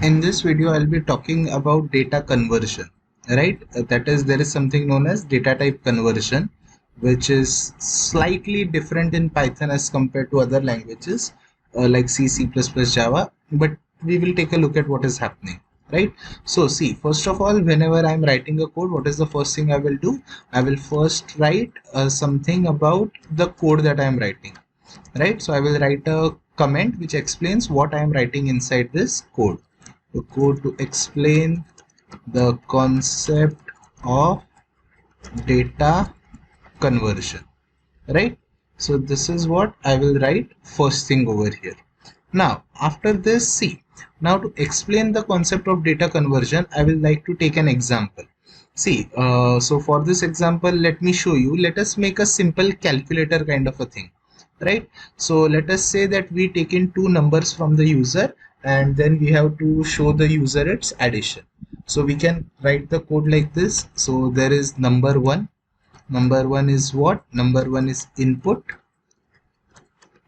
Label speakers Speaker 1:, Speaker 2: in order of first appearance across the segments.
Speaker 1: In this video, I'll be talking about data conversion, right? That is, there is something known as data type conversion, which is slightly different in Python as compared to other languages like C, C++, Java. But we will take a look at what is happening, right? So see, first of all, whenever I'm writing a code, what is the first thing I will do? I will first write something about the code that I'm writing, right? So I will write a comment which explains what I am writing inside this code. The code to explain the concept of data conversion, right? So this is what I will write first thing over here. Now after this, see, now to explain the concept of data conversion, I will like to take an example. See, so for this example, let me show you. Let us make a simple calculator kind of a thing, right? So let us say that we take in two numbers from the user and then we have to show the user its addition. So we can write the code like this. So there is number one. Number one is what? Number one is input.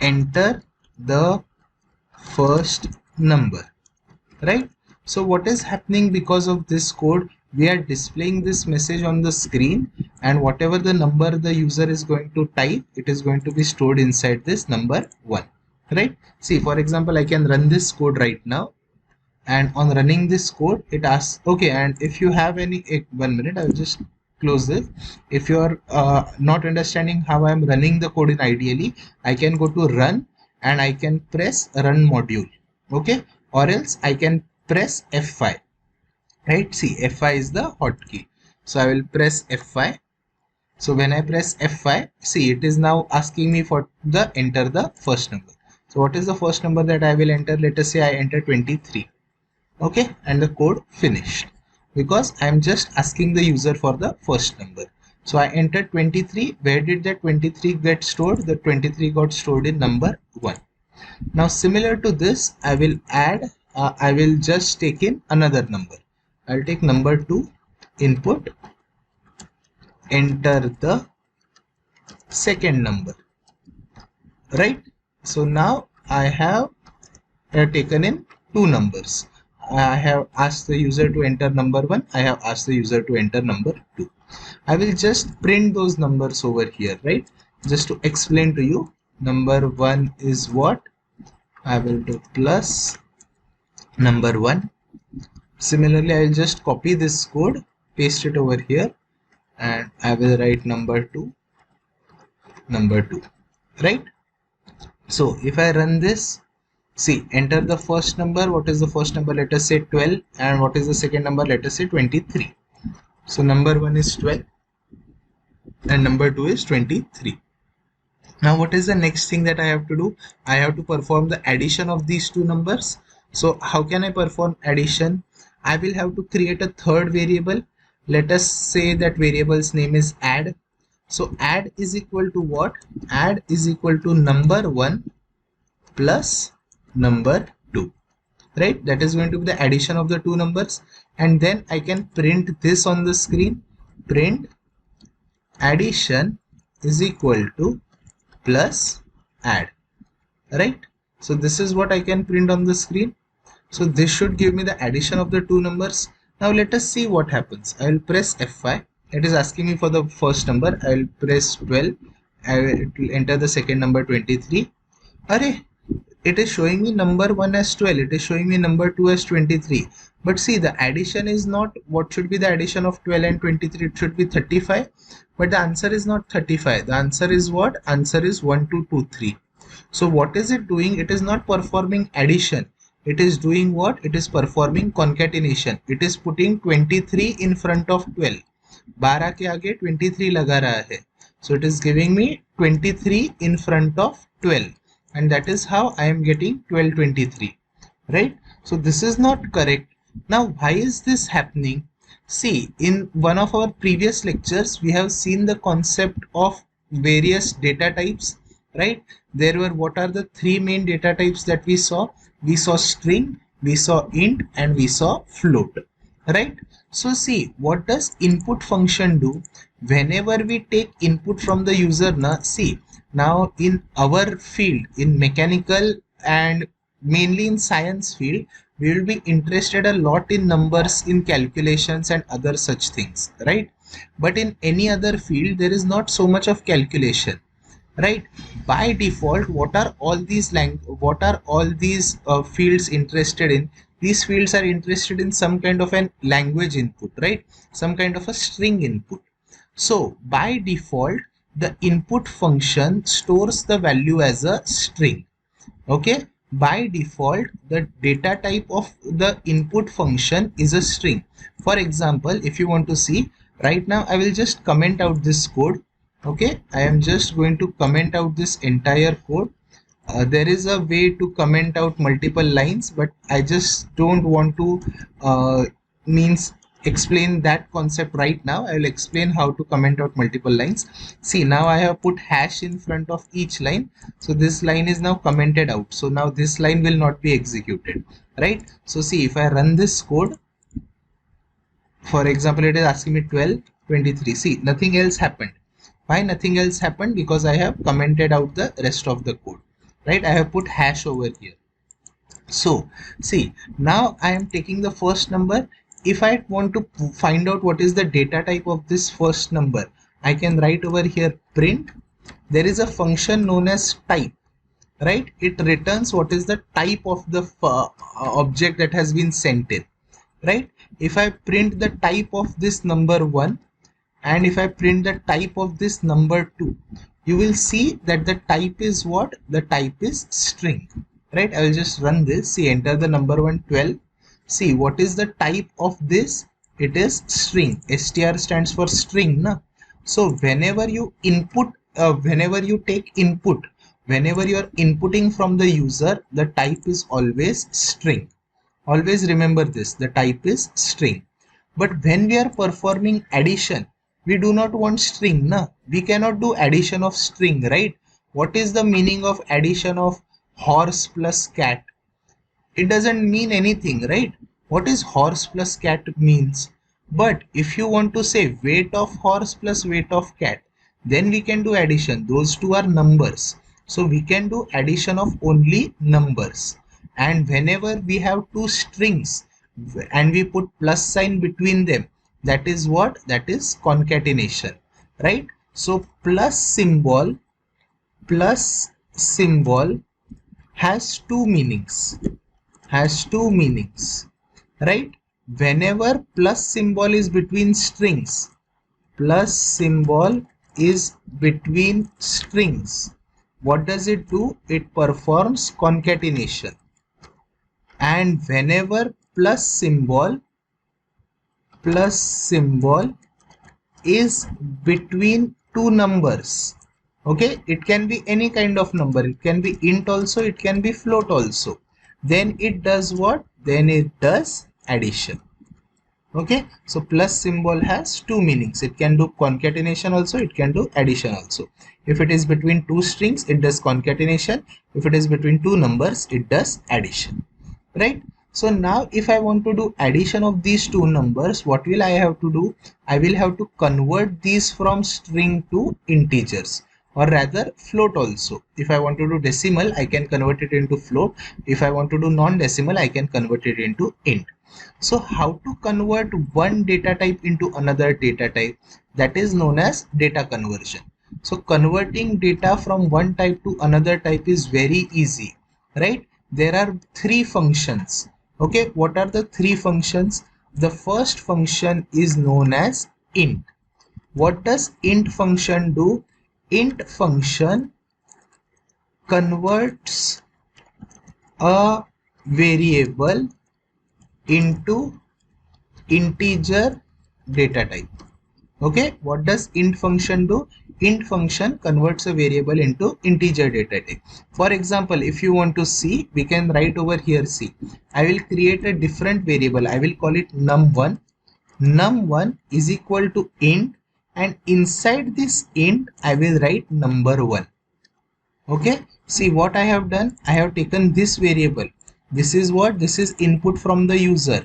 Speaker 1: Enter the first number, right? So what is happening because of this code? We are displaying this message on the screen, and whatever the number the user is going to type, it is going to be stored inside this number one, right? See, for example, I can run this code right now, and on running this code, it asks, okay, and if you have any, 1 minute, I will just close this. If you are not understanding how I am running the code in Ideally, I can go to run and I can press run module, okay, or else I can press F5, right? See, F5 is the hotkey, so I will press F5. So when I press F5, see, it is now asking me for the enter the first number. So what is the first number that I will enter? Let us say I enter 23, okay, and the code finished because I am just asking the user for the first number. So I entered 23. Where did that 23 get stored? The 23 got stored in number 1. Now similar to this, I will add, I will just take in another number. I'll take number 2, input, enter the second number, right? So now I have taken in two numbers. I have asked the user to enter number 1. I have asked the user to enter number 2. I will just print those numbers over here, right? Just to explain to you, number 1 is what? I will do plus number 1. Similarly, I will just copy this code, paste it over here, and I will write number 2, right? So if I run this, see, enter the first number. What is the first number? Let us say 12. And what is the second number? Let us say 23. So number 1 is 12 and number 2 is 23. Now what is the next thing that I have to do? I have to perform the addition of these two numbers. So how can I perform addition? I will have to create a third variable. Let us say that variable's name is add. So add is equal to what? Add is equal to number 1 plus number 2, right? That is going to be the addition of the two numbers, and then I can print this on the screen. Print addition is equal to plus add, right? So this is what I can print on the screen. So this should give me the addition of the two numbers. Now let us see what happens. I will press F5. It is asking me for the first number. I will press 12. It will enter the second number 23. Array, it is showing me number 1 as 12. It is showing me number 2 as 23. But see, the addition is not, what should be the addition of 12 and 23? It should be 35. But the answer is not 35. The answer is what? Answer is 1, 2, 2, 3. So what is it doing? It is not performing addition. It is doing what? It is performing concatenation. It is putting 23 in front of 12. 12 के आगे 23 लगा रहा है. So it is giving me 23 in front of 12. And that is how I am getting 1223, right? So this is not correct. Now why is this happening? See, in one of our previous lectures, we have seen the concept of various data types, right? There were, what are the three main data types that we saw? We saw string, we saw int, and we saw float, right? So see, what does input function do? Whenever we take input from the user, see, now in our field, in mechanical and mainly in science field, we will be interested a lot in numbers, in calculations and other such things, right? But in any other field there is not so much of calculation, right? By default, what are all these fields interested in? These fields are interested in some kind of an language input, right? Some kind of a string input. So by default, the input function stores the value as a string. Okay, by default the data type of the input function is a string. For example, if you want to see, right now I will just comment out this code. Okay, I am just going to comment out this entire code. There is a way to comment out multiple lines, but I just don't want to means explain that concept right now. I will explain how to comment out multiple lines. See, now I have put hash in front of each line, so this line is now commented out. So now this line will not be executed, right? So see, if I run this code, for example, it is asking me 12, 23. See, nothing else happened. Why nothing else happened? Because I have commented out the rest of the code, right? I have put hash over here. So see, now I am taking the first number. If I want to find out what is the data type of this first number, I can write over here print. There is a function known as type, right? It returns what is the type of the object that has been sent in, right? If I print the type of this number 1 and if I print the type of this number 2, you will see that the type is what? The type is string, right? I will just run this. See, enter the number 1, 12. See, what is the type of this? It is string. str stands for string, na? So whenever you input, whenever you take input, whenever you are inputting from the user, the type is always string. Always remember this, the type is string. But when we are performing addition, we do not want string, na? We cannot do addition of string, right? What is the meaning of addition of horse plus cat? It doesn't mean anything, right? What is horse plus cat means? But if you want to say weight of horse plus weight of cat, then we can do addition. Those two are numbers. So we can do addition of only numbers. And whenever we have two strings and we put plus sign between them, that is what? That is concatenation, right? So plus symbol has two meanings. Right? Whenever plus symbol is between strings, what does it do? It performs concatenation. And whenever plus symbol is between two numbers, okay, it can be any kind of number, it can be int also, it can be float also, then it does what? Then it does addition. Okay, so plus symbol has two meanings. It can do concatenation also, it can do addition also. If it is between two strings, it does concatenation. If it is between two numbers, it does addition, right? So now if I want to do addition of these two numbers, what will I have to do? I will have to convert these from string to integers, or rather float also. If I want to do decimal, I can convert it into float. If I want to do non-decimal, I can convert it into int. So how to convert one data type into another data type? That is known as data conversion. So converting data from one type to another type is very easy, right? There are three functions. Okay, what are the three functions? The first function is known as int. What does int function do? Int function converts a variable into integer data type. Okay, what does int function do? Int function converts a variable into integer data type. For example, if you want to see, we can write over here, see, I will create a different variable. I will call it num1. Num1 is equal to int, and inside this int I will write number 1. Okay, see what I have done? I have taken this variable. This is what? This is input from the user,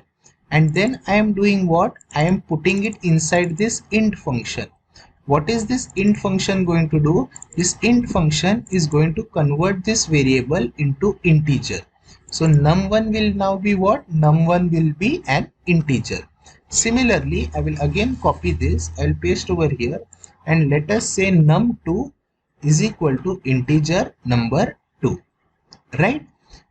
Speaker 1: and then I am doing what? I am putting it inside this int function. What is this int function going to do? This int function is going to convert this variable into integer. So num1 will now be what? Num1 will be an integer. Similarly, I will again copy this. I will paste over here and let us say num2 is equal to integer number 2. Right?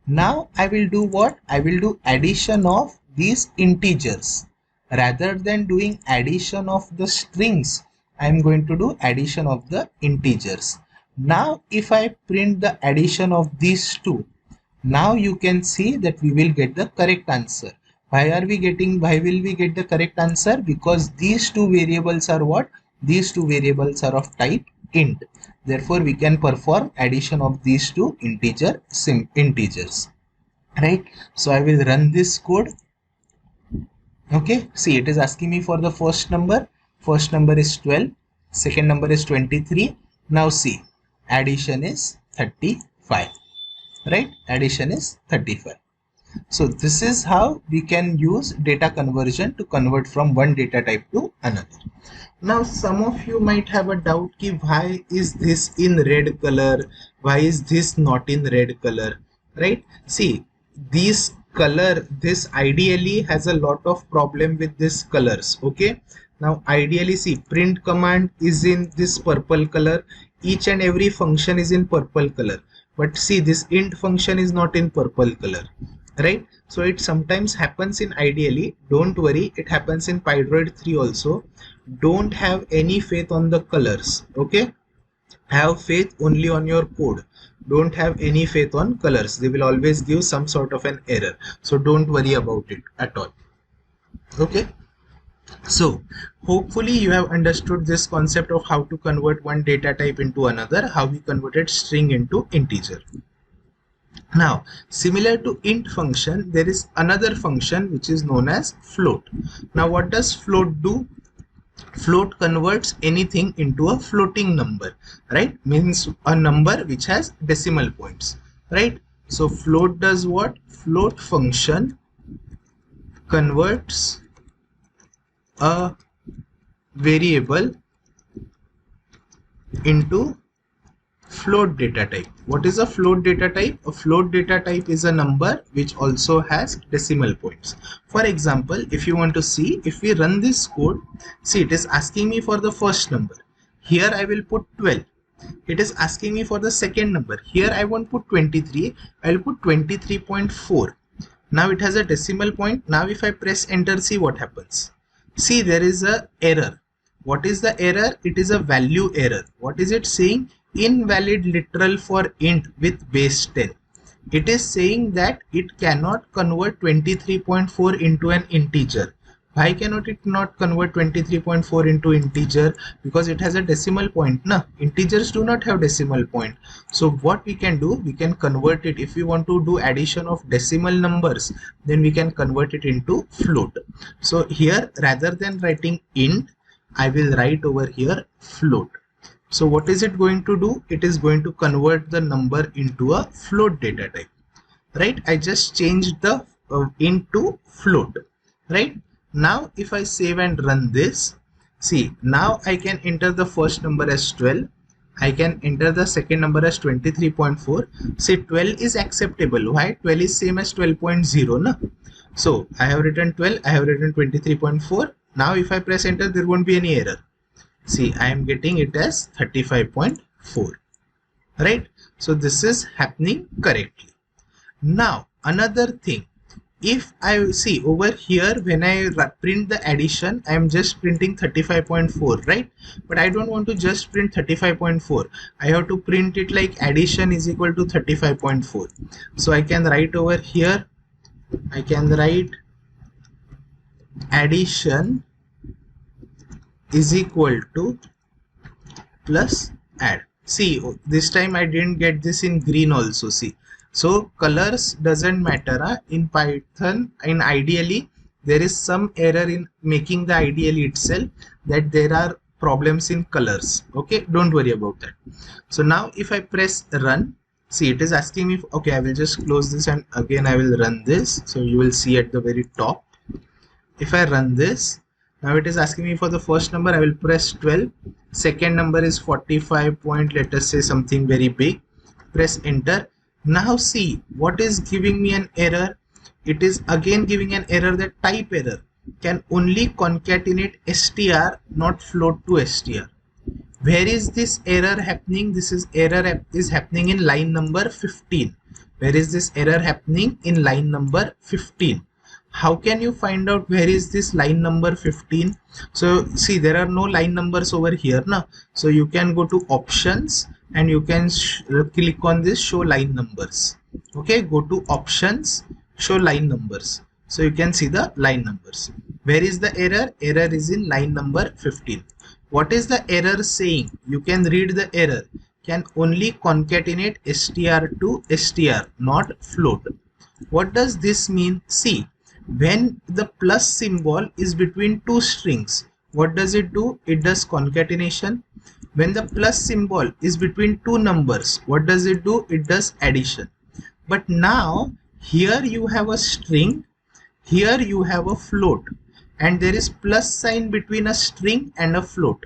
Speaker 1: Now I will do what? I will do addition of these integers. Rather than doing addition of the strings, I am going to do addition of the integers. Now if I print the addition of these two, now you can see that we will get the correct answer. Why will we get the correct answer? Because these two variables are what? These two variables are of type int. Therefore we can perform addition of these two integers. Right? So I will run this code. Okay, see, it is asking me for the first number. First number is 12, second number is 23. Now see, addition is 35. Right? Addition is 35. So this is how we can use data conversion to convert from one data type to another. Now some of you might have a doubt ki why is this in red color, why is this not in red color, right? See, this ideally has a lot of problem with these colors. Okay, now ideally see, print command is in this purple color, each and every function is in purple color, but see, this int function is not in purple color. Right? So it sometimes happens in ideally. Don't worry, it happens in Pydroid 3 also. Don't have any faith on the colors. Okay, have faith only on your code. Don't have any faith on colors. They will always give some sort of an error, so don't worry about it at all. Okay, so hopefully you have understood this concept of how to convert one data type into another, how we converted string into integer. Now, similar to int function, there is another function which is known as float. Now, what does float do? Float converts anything into a floating number, right? Means a number which has decimal points, right? So float does what? Float function converts a variable into float data type. What is a float data type? A float data type is a number which also has decimal points. For example, if you want to see, if we run this code, see, it is asking me for the first number. Here I will put 12. It is asking me for the second number. Here I won't put 23. I will put 23.4. Now it has a decimal point. Now if I press enter, see what happens. See, there is a error. What is the error? It is a value error. What is it saying? Invalid literal for int with base 10. It is saying that it cannot convert 23.4 into an integer. Why cannot it not convert 23.4 into integer? Because it has a decimal point. No, integers do not have decimal point. So what we can do, we can convert it. If we want to do addition of decimal numbers, then we can convert it into float. So here, rather than writing int, I will write over here float. So what is it going to do? It is going to convert the number into a float data type, right? I just changed the int to float, right? Now if I save and run this, see, now I can enter the first number as 12. I can enter the second number as 23.4. Say 12 is acceptable. Why? 12 is same as 12.0, no? So I have written 12, I have written 23.4. Now if I press enter, there won't be any error. See, I am getting it as 35.4, right? So this is happening correctly. Now another thing, if I see over here, when I print the addition, I am just printing 35.4, right? But I don't want to just print 35.4. I have to print it like addition is equal to 35.4. So I can write over here, I can write addition is equal to plus add. See, this time I didn't get this in green also. See, so colors doesn't matter in Python. In ideally, there is some error in making the ideally itself, that there are problems in colors. Okay, don't worry about that. So now if I press run, see, it is asking me, okay, I will just close this and again I will run this. So you will see at the very top, if I run this, now it is asking me for the first number. I will press 12. Second number is 45 point, let us say something very big. Press enter. Now see what is giving me an error. It is again giving an error that type error can only concatenate str, not float to str. Where is this error happening? This is error is happening in line number 15. Where is this error happening? In line number 15. How can you find out where is this line number 15? So see, there are no line numbers over here now. So you can go to options and you can click on this show line numbers. Okay, go to options, show line numbers. So you can see the line numbers. Where is the error? Error is in line number 15. What is the error saying? You can read the error. Can only concatenate str to str, not float. What does this mean? See, when the plus symbol is between two strings, what does it do? It does concatenation. When the plus symbol is between two numbers, what does it do? It does addition. But now here you have a string, here you have a float, and there is plus sign between a string and a float.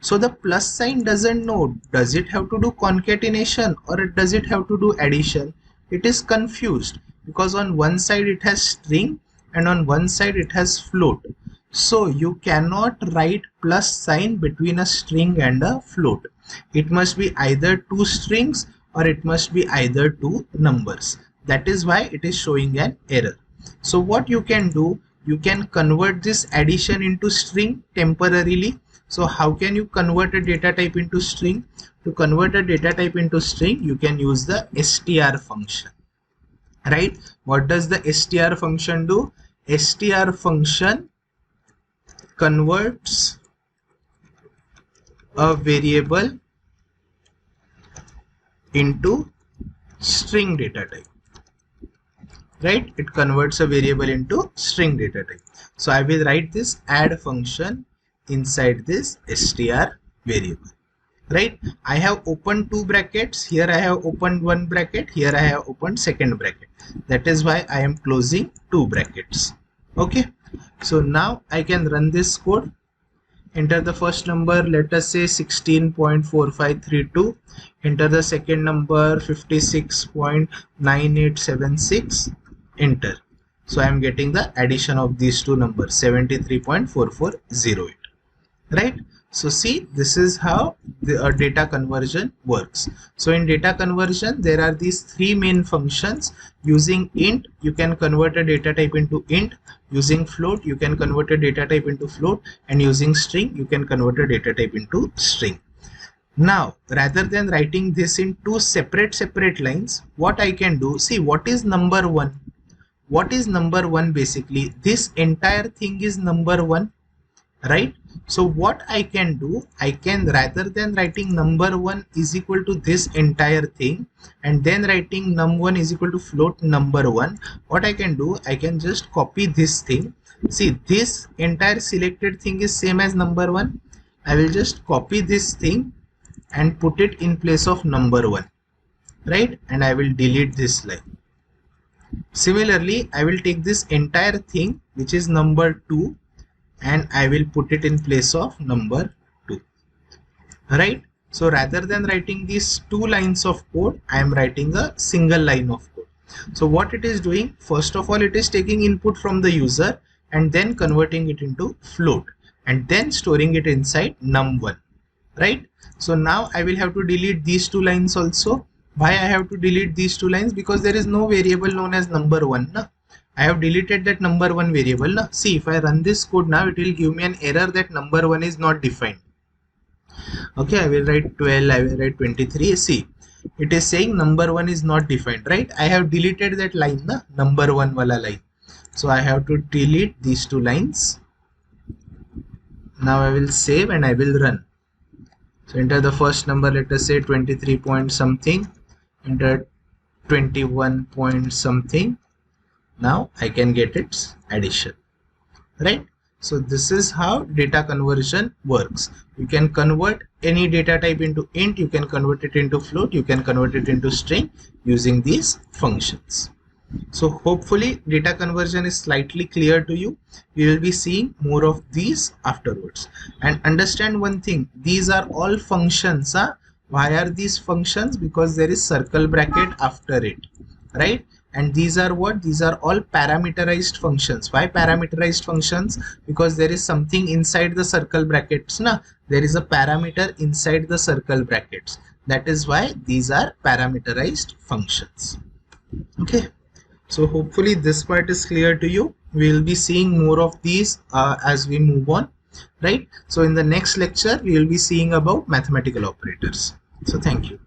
Speaker 1: So the plus sign doesn't know, does it have to do concatenation or does it have to do addition? It is confused because on one side it has string and on one side it has float. So you cannot write plus sign between a string and a float. It must be either two strings or it must be either two numbers. That is why it is showing an error. So what you can do, you can convert this addition into string temporarily. So how can you convert a data type into string? To convert a data type into string, you can use the str function. Right? What does the str function do? Str function converts a variable into string data type. Right? It converts a variable into string data type. So I will write this add function inside this str variable. Right? I have opened two brackets. Here I have opened one bracket. Here I have opened second bracket. That is why I am closing two brackets. Okay. So now I can run this code. Enter the first number, let us say 16.4532. Enter the second number 56.9876. Enter. So I am getting the addition of these two numbers 73.4408. Right? So see, this is how the data conversion works. So in data conversion, there are these three main functions. Using int, you can convert a data type into int. Using float, you can convert a data type into float. And using string, you can convert a data type into string. Now, rather than writing this in two separate lines, what I can do, see what is number one? What is number one basically? This entire thing is number one. Right? So what I can do, I can, rather than writing number one is equal to this entire thing and then writing num1 is equal to float number one, what I can do, I can just copy this thing. See, this entire selected thing is same as number one. I will just copy this thing and put it in place of number one. Right? And I will delete this line. Similarly, I will take this entire thing which is number 2 and I will put it in place of number 2. Right? So rather than writing these two lines of code, I am writing a single line of code. So what it is doing, first of all, it is taking input from the user and then converting it into float and then storing it inside num1. Right? So now I will have to delete these two lines also. Why I have to delete these two lines? Because there is no variable known as number 1. Na? I have deleted that number 1 variable. Na? See, if I run this code now, it will give me an error that number 1 is not defined. Okay, I will write 12, I will write 23. See, it is saying number 1 is not defined, right? I have deleted that line, na? Number 1 wala line. So I have to delete these two lines. Now I will save and I will run. So enter the first number, let us say 23 point something. Enter 21 point something. Now I can get its addition. Right? So this is how data conversion works. You can convert any data type into int, you can convert it into float, you can convert it into string using these functions. So hopefully data conversion is slightly clear to you. We will be seeing more of these afterwards. And understand one thing, these are all functions. Why are these functions? Because there is circle bracket after it, right? And these are what? These are all parameterized functions. Why parameterized functions? Because there is something inside the circle brackets. There is a parameter inside the circle brackets. That is why these are parameterized functions. Okay. So hopefully this part is clear to you. We will be seeing more of these as we move on, right? So in the next lecture, we will be seeing about mathematical operators. So thank you.